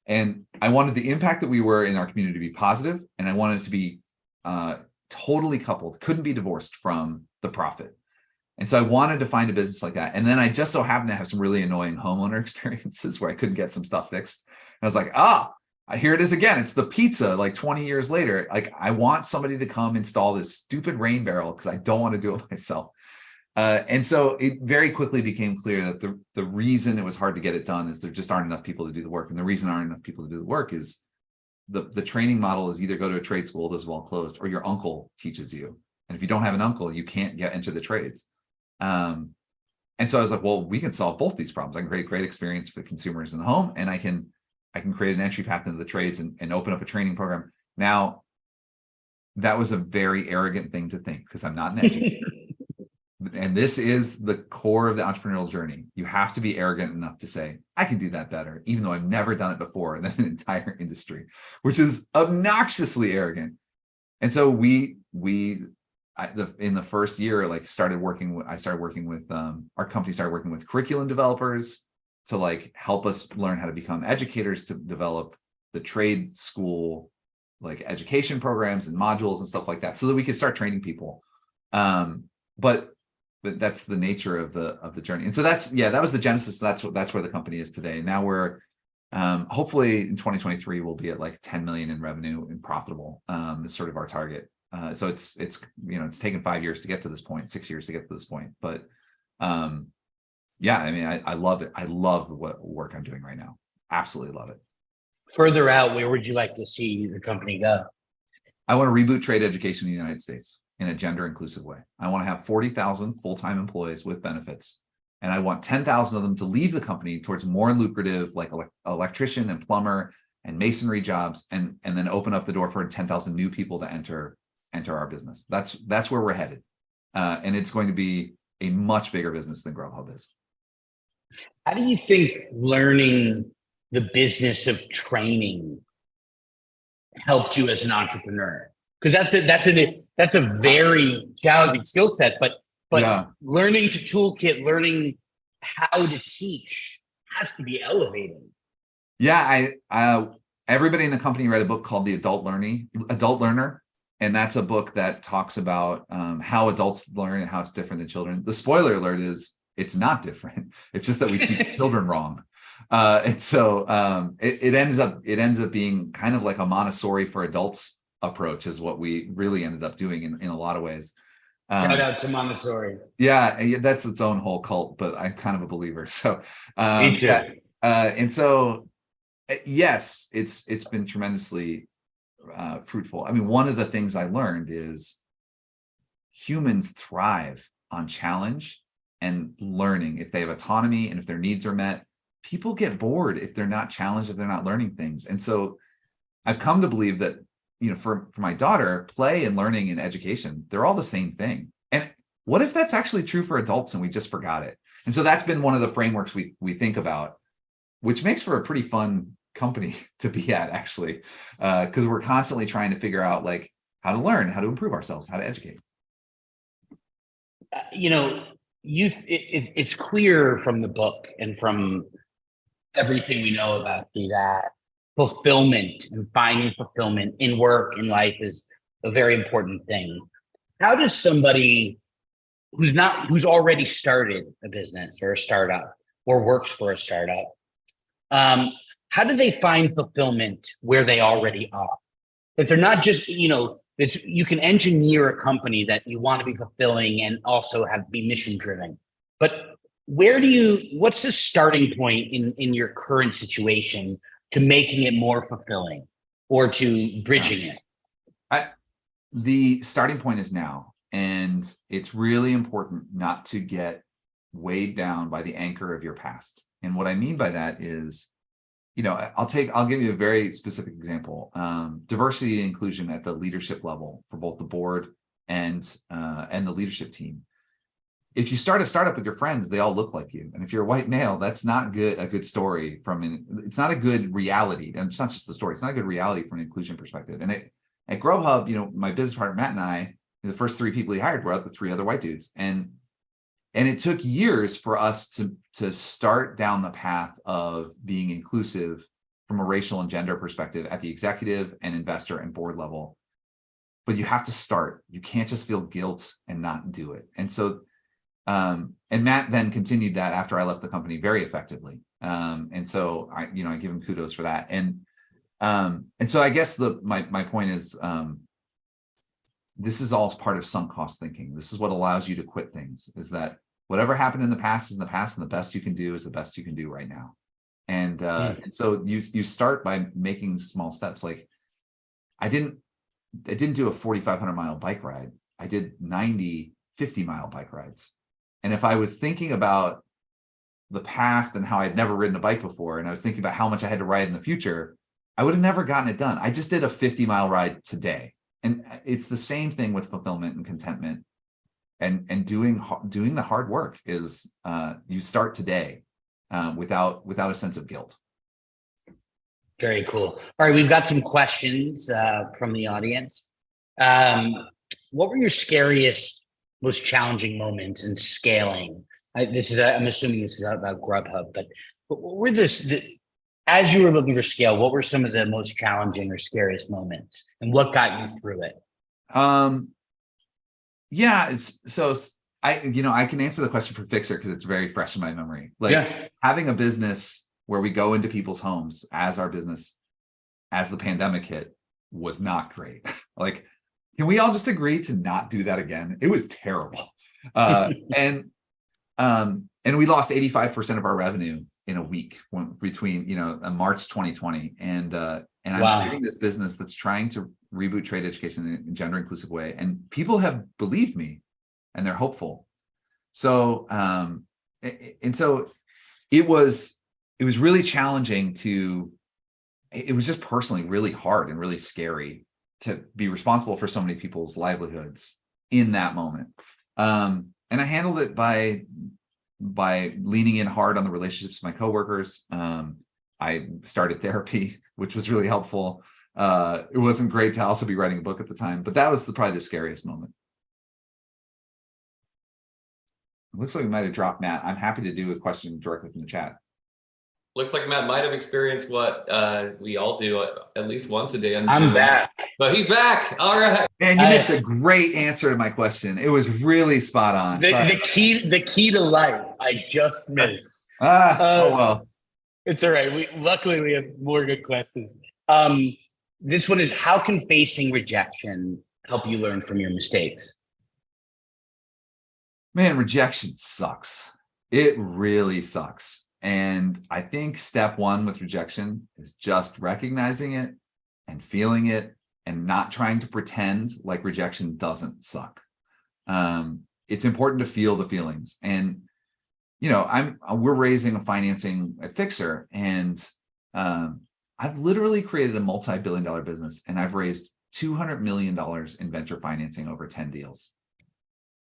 And I wanted the impact that we were in our community to be positive, and I wanted it to be totally coupled, couldn't be divorced from the profit. And so I wanted to find a business like that. And then I just so happened to have some really annoying homeowner experiences where I couldn't get some stuff fixed. And I was like, here it is again. It's the pizza, like 20 years later. Like, I want somebody to come install this stupid rain barrel because I don't want to do it myself. And so it very quickly became clear that the reason it was hard to get it done is there just aren't enough people to do the work. And the reason there aren't enough people to do the work is the training model is either go to a trade school that's well closed, or your uncle teaches you. And if you don't have an uncle, you can't get into the trades. And so I was like, well, we can solve both these problems. I can create a great experience for consumers in the home, and I can create an entry path into the trades and open up a training program. Now, that was a very arrogant thing to think, because I'm not an educator. And this is the core of the entrepreneurial journey. You have to be arrogant enough to say, I can do that better, even though I've never done it before than an entire industry, which is obnoxiously arrogant. And so in the first year, like I started working with our company started working with curriculum developers to like help us learn how to become educators, to develop the trade school like education programs and modules and stuff like that, so that we could start training people. But that's the nature of the journey. And so that was the genesis. That's where the company is today. Now we're hopefully in 2023 we'll be at like 10 million in revenue and profitable. Is sort of our target. So it's taken 5 years to get to this point, 6 years to get to this point. But yeah, I mean, I love it. I love what work I'm doing right now. Absolutely love it. Further out, where would you like to see the company go? I want to reboot trade education in the United States in a gender inclusive way. I want to have 40,000 full-time employees with benefits. And I want 10,000 of them to leave the company towards more lucrative, like electrician and plumber and masonry jobs, and then open up the door for 10,000 new people to enter our business. That's where we're headed. And it's going to be a much bigger business than GrubHub is. How do you think learning the business of training helped you as an entrepreneur? Because that's a very challenging skill set, but yeah. Learning to toolkit, learning how to teach has to be elevating. Yeah, everybody in the company read a book called The Adult Learner. And that's a book that talks about how adults learn and how it's different than children. The spoiler alert is it's not different. It's just that we teach children wrong. And so it ends up being kind of like a Montessori for adults approach is what we really ended up doing in a lot of ways. Shout out to Montessori. Yeah, that's its own whole cult, but I'm kind of a believer. So me too. And so yes, it's been tremendously fruitful. I mean, one of the things I learned is humans thrive on challenge and learning. If they have autonomy and if their needs are met, people get bored if they're not challenged, if they're not learning things. And so I've come to believe that, for my daughter, play and learning and education, they're all the same thing. And what if that's actually true for adults and we just forgot it? And so that's been one of the frameworks we think about, which makes for a pretty fun company to be at, actually, because we're constantly trying to figure out like how to learn, how to improve ourselves, how to educate. It's clear from the book and from everything we know about you that fulfillment and finding fulfillment in work, in life, is a very important thing. How does somebody who's already started a business or a startup or works for a startup, how do they find fulfillment where they already are? If they're not just, you can engineer a company that you want to be fulfilling and also be mission driven. But what's the starting point in your current situation to making it more fulfilling or to bridging it? The starting point is now, and it's really important not to get weighed down by the anchor of your past. And what I mean by that is, I'll give you a very specific example. Diversity and inclusion at the leadership level for both the board and the leadership team. If you start a startup with your friends, they all look like you. And if you're a white male, that's not a good story it's not a good reality. And it's not just the story, it's not a good reality from an inclusion perspective. And at GrubHub, my business partner, Matt, and I, the first 3 people he hired were the 3 other white dudes. And it took years for us to start down the path of being inclusive from a racial and gender perspective at the executive and investor and board level. But you have to start. You can't just feel guilt and not do it. And so, and Matt then continued that after I left the company very effectively. And so I give him kudos for that. And so I guess my point is, this is all part of sunk cost thinking. This is what allows you to quit things, is that whatever happened in the past is in the past, and the best you can do is the best you can do right now. And so you start by making small steps. Like I didn't do a 4,500 mile bike ride. I did 90, 50-mile bike rides. And if I was thinking about the past and how I'd never ridden a bike before, and I was thinking about how much I had to ride in the future, I would have never gotten it done. I just did a 50-mile ride today. And it's the same thing with fulfillment and contentment, and doing the hard work is you start today without a sense of guilt. Very cool. All right, we've got some questions from the audience. What were your scariest, most challenging moments in scaling? I'm assuming this is about GrubHub, but what were as you were looking for scale, what were some of the most challenging or scariest moments, and what got you through it? Yeah, I can answer the question for Fixer because it's very fresh in my memory. Like having a business where we go into people's homes as our business, as the pandemic hit, was not great. Like, can we all just agree to not do that again? It was terrible. And we lost 85% of our revenue in a week between March 2020 and I'm creating this business that's trying to reboot trade education in a gender inclusive way, and people have believed me and they're hopeful. So it was really challenging it was just personally really hard and really scary to be responsible for so many people's livelihoods in that moment. And I handled it by leaning in hard on the relationships with my coworkers. I started therapy, which was really helpful. It wasn't great to also be writing a book at the time, but that was probably the scariest moment. It looks like we might have dropped Matt. I'm happy to do a question directly from the chat. Looks like Matt might have experienced what we all do at least once a day. I'm back. But he's back. All right. Man, you missed a great answer to my question. It was really spot on. The key to life, I just missed. Oh, well. It's all right. Luckily, we have more good questions. This one is, how can facing rejection help you learn from your mistakes? Man, rejection sucks. It really sucks. And I think step one with rejection is just recognizing it and feeling it and not trying to pretend like rejection doesn't suck. It's important to feel the feelings. And, we're raising a financing at Fixer, and I've literally created a multi-billion-dollar business, and I've raised $200 million in venture financing over 10 deals.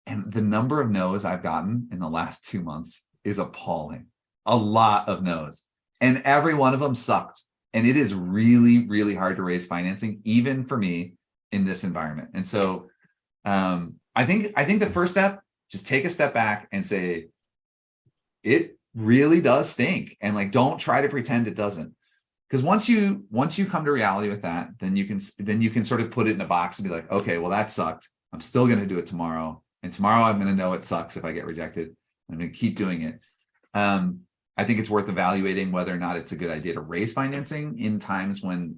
And the number of no's I've gotten in the last 2 months is appalling. A lot of no's, and every one of them sucked. And it is really, really hard to raise financing, even for me in this environment. And so I think the first step, just take a step back and say, it really does stink. And don't try to pretend it doesn't. Because once you come to reality with that, then you can sort of put it in a box and be like, okay, well, that sucked. I'm still going to do it tomorrow. And tomorrow I'm going to know it sucks if I get rejected. I'm going to keep doing it. I think it's worth evaluating whether or not it's a good idea to raise financing in times when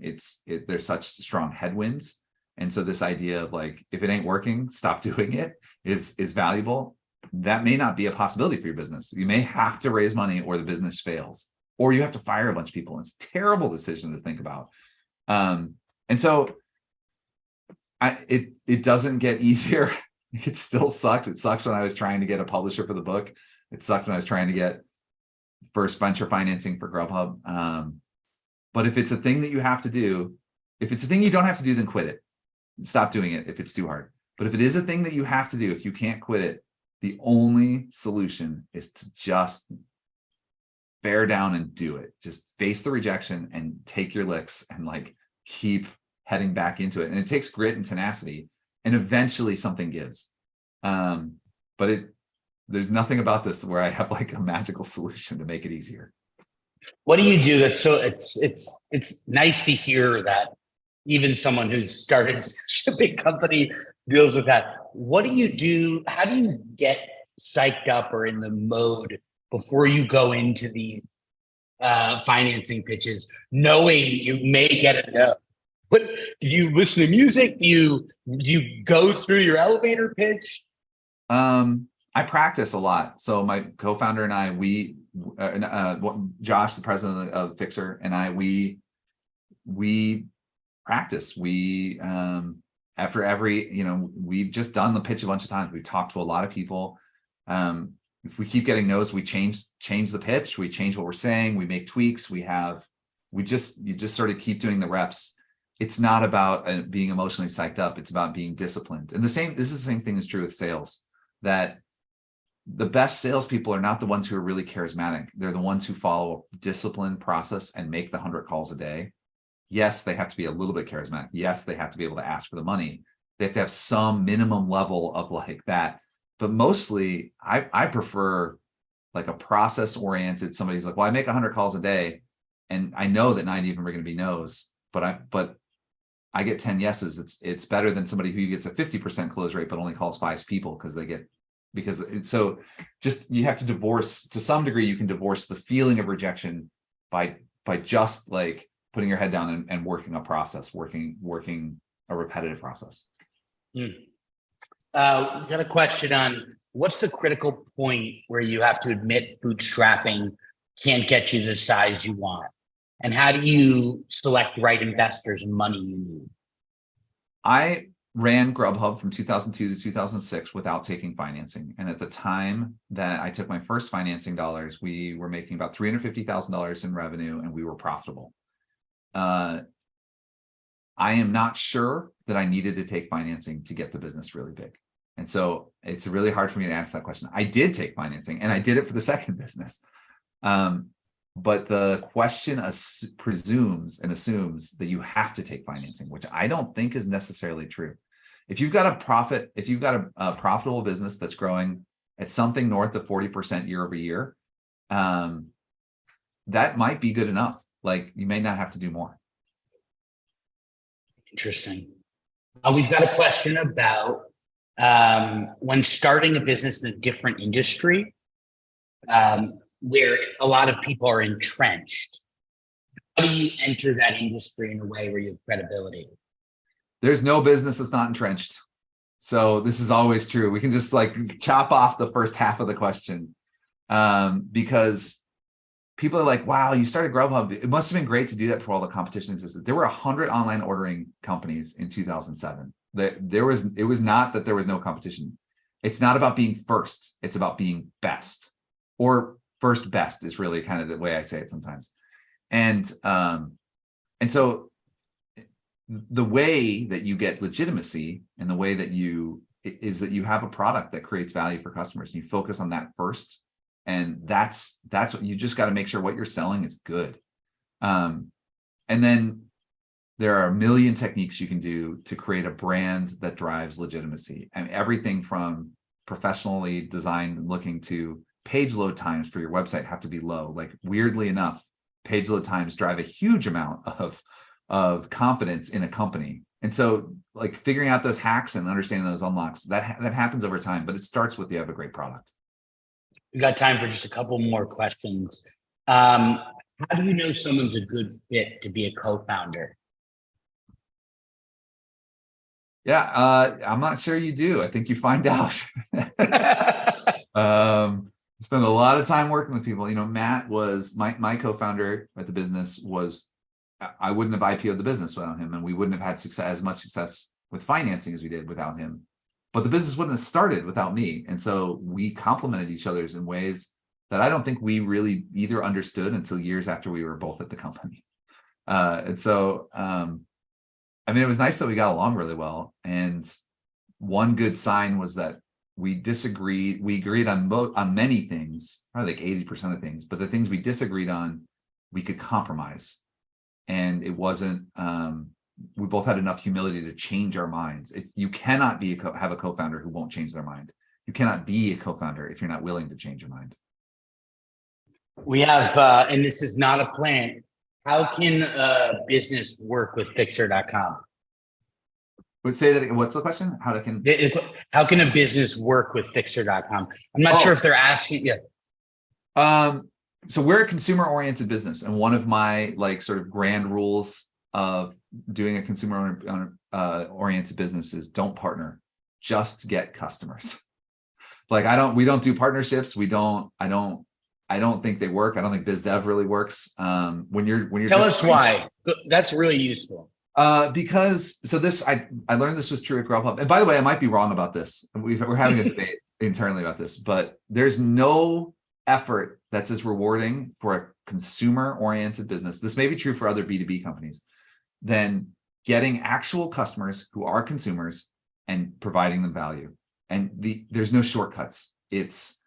there's such strong headwinds. And so this idea of if it ain't working, stop doing it is valuable. That may not be a possibility for your business. You may have to raise money or the business fails, or you have to fire a bunch of people. It's a terrible decision to think about. And so it doesn't get easier. It still sucks. It sucks when I was trying to get a publisher for the book. It sucked when I was trying to get first venture financing for GrubHub. But if it's a thing that you have to do, if it's a thing you don't have to do, then quit it. Stop doing it if it's too hard. But if it is a thing that you have to do, if you can't quit it, the only solution is to just bear down and do it. Just face the rejection and take your licks and keep heading back into it. And it takes grit and tenacity, and eventually something gives. But there's nothing about this where I have a magical solution to make it easier. What do you do it's nice to hear that even someone who's started such a big company deals with that. What do you do? How do you get psyched up or in the mode before you go into the financing pitches, knowing you may get a no? What do you listen to music? Do you go through your elevator pitch? I practice a lot. So my co-founder and I, Josh, the president of Fixer, and I, we practice. We after every, we've just done the pitch a bunch of times. We've talked to a lot of people. If we keep getting no's, we change the pitch. We change what we're saying. We make tweaks. You just sort of keep doing the reps. It's not about being emotionally psyched up. It's about being disciplined. And this is the same thing is true with sales, that the best salespeople are not the ones who are really charismatic. They're the ones who follow a disciplined process and make the 100 calls a day. Yes, they have to be a little bit charismatic. Yes, they have to be able to ask for the money. They have to have some minimum level of like that. But mostly, I prefer like a process-oriented. Somebody's like, well, I make 100 calls a day, and I know that 90 of them are going to be no's, but I get 10 yeses. It's better than somebody who gets a 50% close rate but only calls 5 people so just you have to divorce to some degree. You can divorce the feeling of rejection by just like putting your head down and working a process, working a repetitive process. We got a question on what's the critical point where you have to admit bootstrapping can't get you the size you want, and how do you select the right investors and money you need? I ran GrubHub from 2002 to 2006 without taking financing. And at the time that I took my first financing dollars, we were making about $350,000 in revenue and we were profitable. I am not sure that I needed to take financing to get the business really big. And so it's really hard for me to answer that question. I did take financing and I did it for the second business. But the question presumes and assumes that you have to take financing, which I don't think is necessarily true. If you've got a profitable business that's growing at something north of 40% year over year, that might be good enough. Like you may not have to do more. Interesting. We've got a question about when starting a business in a different industry, where a lot of people are entrenched. How do you enter that industry in a way where you have credibility? There's no business that's not entrenched. So this is always true. We can just like chop off the first half of the question because people are like, wow, you started GrubHub. It must have been great to do that before all the competition existed. There were 100 online ordering companies in 2007. It was not that there was no competition. It's not about being first. It's about being best, or first best is really kind of the way I say it sometimes. And so the way that you get legitimacy and the way that you have a product that creates value for customers. You focus on that first. And that's what you just got to make sure what you're selling is good. And then there are a million techniques you can do to create a brand that drives legitimacy. And everything from professionally designed looking to page load times for your website have to be low. Like weirdly enough, page load times drive a huge amount of confidence in a company. And so like figuring out those hacks and understanding those unlocks, that happens over time, but it starts with you have a great product. We got time for just a couple more questions. How do you know someone's a good fit to be a co-founder? Yeah, I'm not sure you do. I think you find out. Spend a lot of time working with people. Matt was my co-founder at the business. I wouldn't have IPO'd the business without him, and we wouldn't have had as much success with financing as we did without him. But the business wouldn't have started without me. And so we complemented each other in ways that I don't think we really either understood until years after we were both at the company. And so, it was nice that we got along really well. And one good sign was that we disagreed. We agreed on many things, probably like 80% of things, but the things we disagreed on, we could compromise. And it wasn't, we both had enough humility to change our minds. If you cannot have a co-founder who won't change their mind. You cannot be a co-founder if you're not willing to change your mind. We have, and this is not a plan. How can a business work with Fixer.com? Say that again. What's the question? How can a business work with Fixer.com? I'm not sure if they're asking yet. So we're a consumer-oriented business, and one of my sort of grand rules of doing a consumer oriented business is don't partner, just get customers. Like we don't do partnerships. I don't think they work. I don't think biz dev really works. When you're Tell us why. That's really useful. Because I learned this was true at GrubHub. And by the way, I might be wrong about this. We're having a debate internally about this, but there's no effort that's as rewarding for a consumer-oriented business. This may be true for other B2B companies, than getting actual customers who are consumers and providing them value. And there's no shortcuts. It's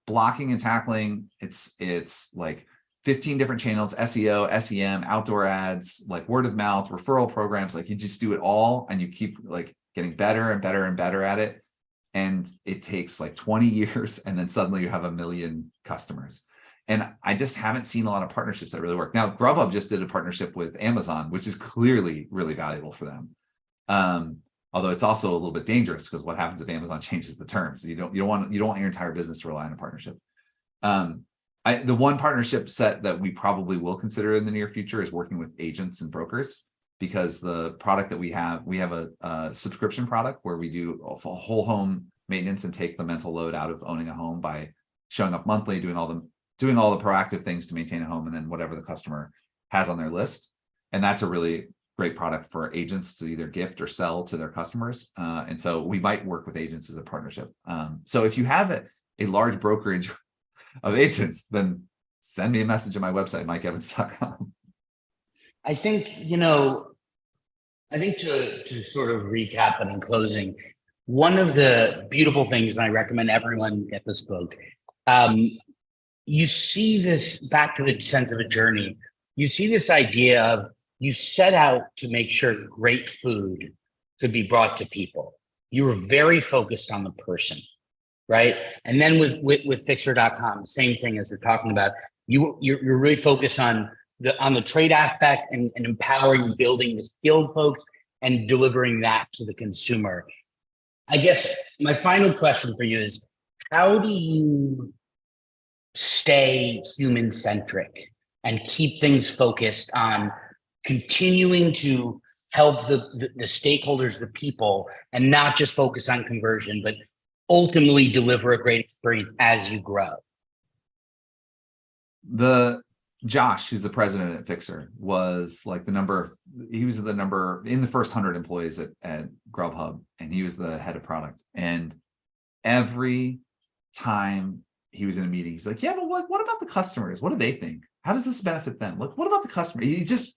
blocking and tackling. It's like 15 different channels, SEO, SEM, outdoor ads, like word of mouth, referral programs. Like you just do it all and you keep like getting better and better and better at it. And it takes like 20 years and then suddenly you have 1 million customers. And I just haven't seen a lot of partnerships that really work. Now, GrubHub just did a partnership with Amazon, which is clearly really valuable for them. Although it's also a little bit dangerous because what happens if Amazon changes the terms? You don't want your entire business to rely on a partnership. The one partnership set that we probably will consider in the near future is working with agents and brokers, because the product that we have a subscription product where we do a whole home maintenance and take the mental load out of owning a home by showing up monthly, doing all the proactive things to maintain a home, and then whatever the customer has on their list. And that's a really great product for agents to either gift or sell to their customers. And so we might work with agents as a partnership. So if you have a large brokerage of agents, then send me a message at my website, mikeevans.com. I think, to sort of recap and in closing, one of the beautiful things, and I recommend everyone get this book, you see this back to the sense of a journey. You see this idea of you set out to make sure great food could be brought to people. You were very focused on the person, right? And then with Fixer.com, same thing as you're talking about. You're really focused on the trade aspect and empowering and building the skilled folks and delivering that to the consumer. I guess my final question for you is, how do you stay human-centric and keep things focused on continuing to help the stakeholders, the people, and not just focus on conversion, but ultimately deliver a great experience as you grow? Josh, who's the president at Fixer, was like he was the number in the first 100 employees at GrubHub, and he was the head of product. And every time he was in a meeting, he's like, yeah, but what about the customers? What do they think? How does this benefit them? Like, what about the customer? He just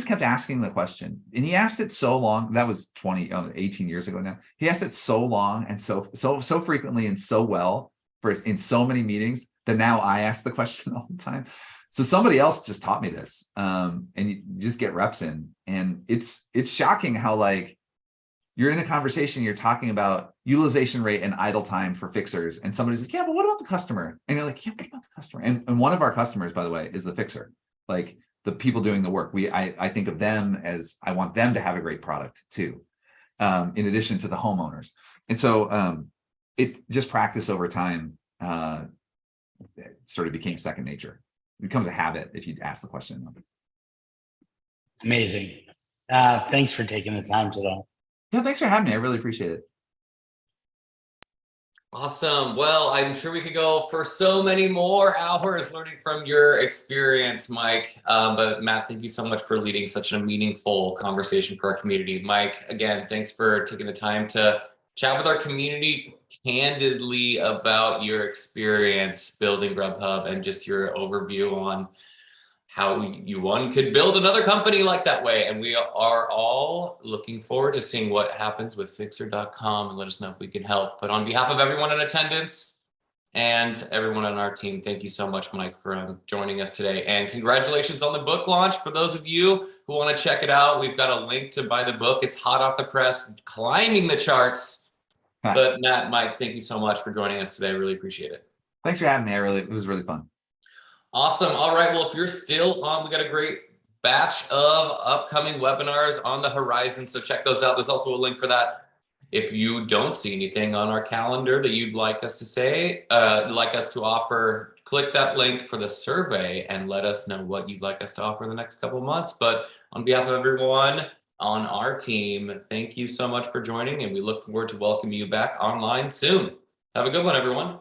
kept asking the question, and he asked it so long. That was 18 years ago now. He asked it so long and so frequently and so well in so many meetings that now I ask the question all the time. So somebody else just taught me this, and you just get reps in, and it's shocking how like you're in a conversation, you're talking about utilization rate and idle time for fixers, and somebody's like, yeah, but what about the customer? And you're like, yeah, what about the customer? And one of our customers, by the way, is the fixer, like the people doing the work. I think of them as I want them to have a great product too, in addition to the homeowners. And so it just practice over time, it sort of became second nature. It becomes a habit if you ask the question. Amazing. Thanks for taking the time today. Yeah, thanks for having me. I really appreciate it. Awesome. Well, I'm sure we could go for so many more hours learning from your experience, Mike. But Matt, thank you so much for leading such a meaningful conversation for our community. Mike, again, thanks for taking the time to chat with our community candidly about your experience building GrubHub and just your overview on how one could build another company like that way. And we are all looking forward to seeing what happens with Fixer.com, and let us know if we can help. But on behalf of everyone in attendance and everyone on our team, thank you so much, Mike, for joining us today. And congratulations on the book launch. For those of you who want to check it out, we've got a link to buy the book. It's hot off the press, climbing the charts. But Matt, Mike, thank you so much for joining us today. I really appreciate it. Thanks for having me. It was really fun. Awesome. All right. Well, if you're still on, we got a great batch of upcoming webinars on the horizon. So check those out. There's also a link for that If you don't see anything on our calendar that you'd like us to say, like us to offer, click that link for the survey and let us know what you'd like us to offer in the next couple of months. But on behalf of everyone on our team, thank you so much for joining, and we look forward to welcoming you back online soon. Have a good one, everyone.